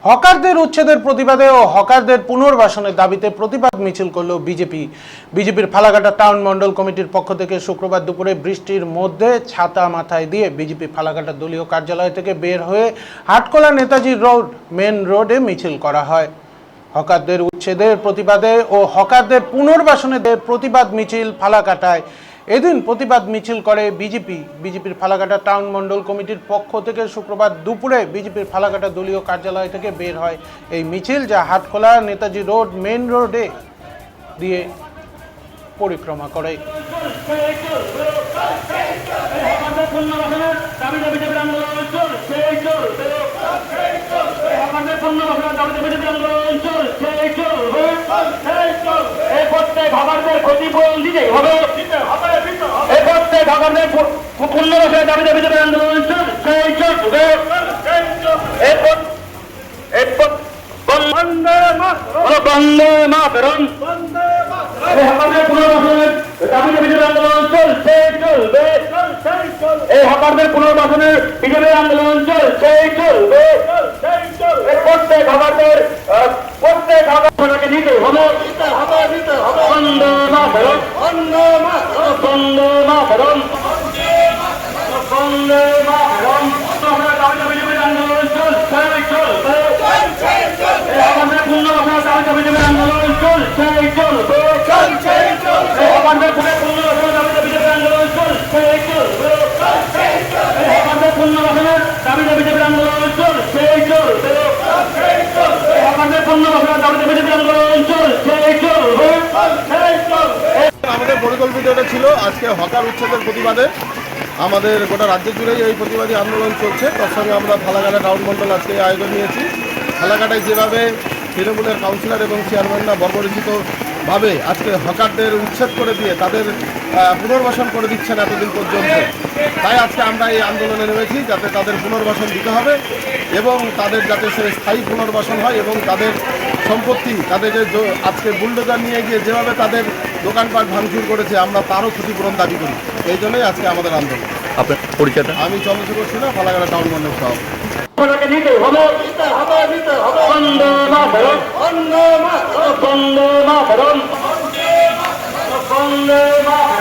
হকারদের উচ্ছেদের প্রতিবাদে ও হকারদের পুনর্বাসনের দাবিতে প্রতিবাদ মিছিল করল বিজেপির ফালাকাটা টাউন মণ্ডল কমিটির পক্ষ থেকে শুক্রবার দুপুরে বৃষ্টির মধ্যে ছাতা মাথায় দিয়ে বিজেপি ফালাকাটা দলীয় কার্যালয় থেকে বের হয়ে হাটখোলা নেতাজি রোড মেন রোডে মিছিল করা হয়। হকারদের উচ্ছেদের প্রতিবাদে ও হকারদের পুনর্বাসনের প্রতিবাদ মিছিল ফালাকাটায় এদিন প্রতিবাদ মিছিল করে বিজেপির ফালাকাটা টাউন মণ্ডল কমিটির পক্ষ থেকে শুক্রবার দুপুরে বিজেপির ফালাকাটা দলীয় কার্যালয় থেকে বের হয় এই মিছিল, যা হাটখোলা নেতাজি রোড মেন রোডে দিয়ে পরিক্রমা করে। ক্ষতিপূরণ দিতেই হবে। বন্দে মাতরম, এই হকারদের পুনর্বাসনের বিজেপির আন্দোলন চলছে চলবে। প্রত্যেক হকারদের হকারকে নিতে হবে। বন্দে মাতরম, বন্দে মাতরম, বন্দে মাতরম। বিজেপির আন্দোলন চলছে চলবে। হকারদের পুনর্বাসনের দাবিতে বিজেপির আন্দোলন চলছে চলবে। হকারদের পুনর্বাসনের দাবিতে বিজেপির আন্দোলন চলছে চলবে। হকারদের পুনর্বাসনের দাবিতে বিজেপির আন্দোলন চলছে চলবে। হকারদের পুনর্বাসনের দাবিতে বিজেপির আন্দোলন চলছে চলবে। আমাদের পরিকল্পিত এটা ছিল আজকে হকার উচ্ছেদের প্রতিবাদে আমাদের গোটা রাজ্য জুড়েই এই প্রতিবাদী আন্দোলন চলছে। তার সঙ্গে আমরা ফালাকাটা টাউন মণ্ডল আজকে আয়োজন নিয়েছি। ফালাকাটায় যেভাবে তৃণমূলের কাউন্সিলর এবং চেয়ারম্যানরা বর্বরচিতভাবে আজকে হকারদের উচ্ছেদ করে দিয়ে তাদের পুনর্বাসন করে দিচ্ছেন এতদিন পর্যন্ত, তাই আজকে আমরা এই আন্দোলনে নেমেছি যাতে তাদের পুনর্বাসন দিতে হবে এবং তাদের যাতে সে স্থায়ী পুনর্বাসন হয় এবং তাদের সম্পত্তি, তাদের যে আজকে বুলডোজার নিয়ে গিয়ে যেভাবে তাদের দোকানপাট ভাঙচুর করেছে আমরা তারও ক্ষতিপূরণ দাবি করি। এই জন্যই আজকে আমাদের আন্দোলন। আপনার পরিচয়টা? আমি চন্দ্রশেখর সিনহা, ফালাকাটা টাউন মণ্ডল সভাপতি। নিতে হবে, নিতে হবে। বন্দে মাতরম, বন্দে মাতরম, বন্দে মাতরম, বন্দে মাতরম।